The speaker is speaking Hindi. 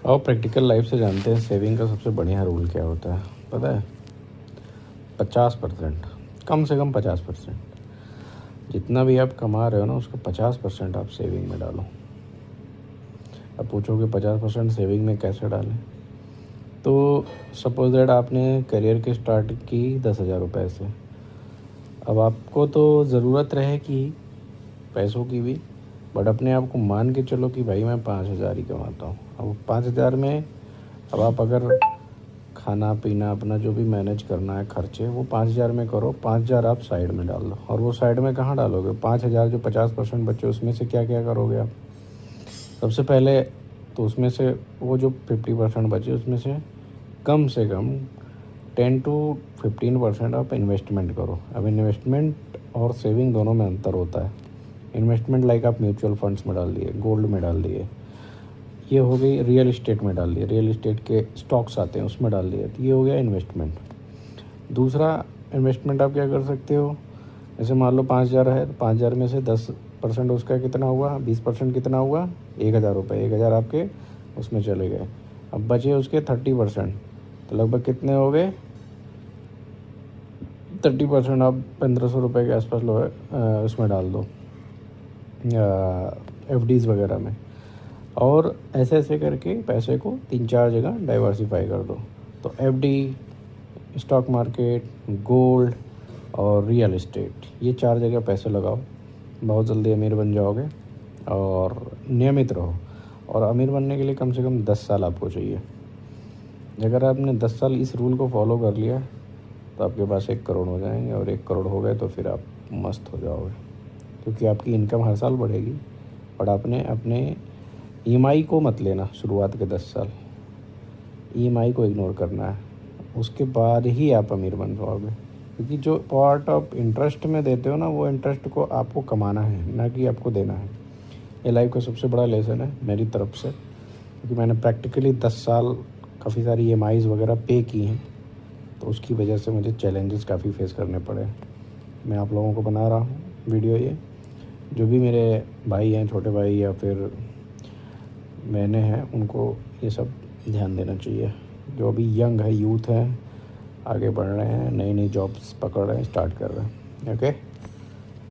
और प्रैक्टिकल लाइफ से जानते हैं सेविंग का सबसे बढ़िया रूल क्या होता है पता है? 50%, कम से कम 50%। जितना भी आप कमा रहे हो ना उसका 50% आप सेविंग में डालो। अब पूछोगे 50% सेविंग में कैसे डालें? तो सपोज दैट आपने करियर की स्टार्ट की 10,000 रुपये से। अब आपको तो ज़रूरत रहेगी पैसों की भी, बट अपने आप को मान के चलो कि भाई मैं 5,000 ही कमाता हूँ। अब 5,000 में अब आप अगर खाना पीना अपना जो भी मैनेज करना है खर्चे, वो 5,000 में करो। 5,000 आप साइड में डाल दो। और वो साइड में कहाँ डालोगे? 5,000 जो 50% बचे उसमें से क्या क्या करोगे आप? सबसे पहले तो उसमें से वो जो 50% बचे उसमें से कम 10 to 15% आप इन्वेस्टमेंट करो। अब इन्वेस्टमेंट और सेविंग दोनों में अंतर होता है। इन्वेस्टमेंट लाइक आप म्यूचुअल फंड्स में डाल दिए, गोल्ड में डाल दिए, ये हो गई। रियल इस्टेट में डाल दिए, रियल इस्टेट के स्टॉक्स आते हैं उसमें डाल दिए, तो ये हो गया इन्वेस्टमेंट। दूसरा इन्वेस्टमेंट आप क्या कर सकते हो? जैसे मान लो 5,000 है तो 5,000 में से 10% उसका कितना हुआ? 20% कितना हुआ? 1,000 रुपये। 1,000 आपके उसमें चले गए। अब बचे उसके 30%, तो लगभग कितने हो गए? 30% आप 1,500 रुपये के आसपास लो उसमें डाल दो, एफडीज़ वगैरह में। और ऐसे ऐसे करके पैसे को 3-4 जगह डाइवर्सिफाई कर दो। तो एफडी, स्टॉक मार्केट, गोल्ड और रियल इस्टेट, ये 4 जगह पैसे लगाओ। बहुत जल्दी अमीर बन जाओगे। और नियमित रहो। और अमीर बनने के लिए कम से कम 10 साल आपको चाहिए। अगर आपने 10 साल इस रूल को फॉलो कर लिया तो आपके पास 1 करोड़ हो जाएंगे। और 1 करोड़ हो गए तो फिर आप मस्त हो जाओगे, क्योंकि आपकी इनकम हर साल बढ़ेगी। और आपने अपने ईएमआई को मत लेना शुरुआत के 10 साल, ईएमआई को इग्नोर करना है। उसके बाद ही आप अमीर बन पाओगे, क्योंकि जो पार्ट ऑफ इंटरेस्ट में देते हो ना, वो इंटरेस्ट को आपको कमाना है, ना कि आपको देना है। ये लाइफ का सबसे बड़ा लेसन है मेरी तरफ से, क्योंकि मैंने प्रैक्टिकली 10 साल काफ़ी सारी ईएमआईज़ वगैरह पे की हैं। तो उसकी वजह से मुझे चैलेंजेस काफ़ी फेस करने पड़े। मैं आप लोगों को बना रहा हूँ वीडियो ये। जो भी मेरे भाई हैं, छोटे भाई या फिर बहनें हैं, उनको ये सब ध्यान देना चाहिए। जो अभी यंग है, यूथ है, आगे बढ़ रहे हैं, नई नई जॉब्स पकड़ रहे हैं, स्टार्ट कर रहे हैं। ओके।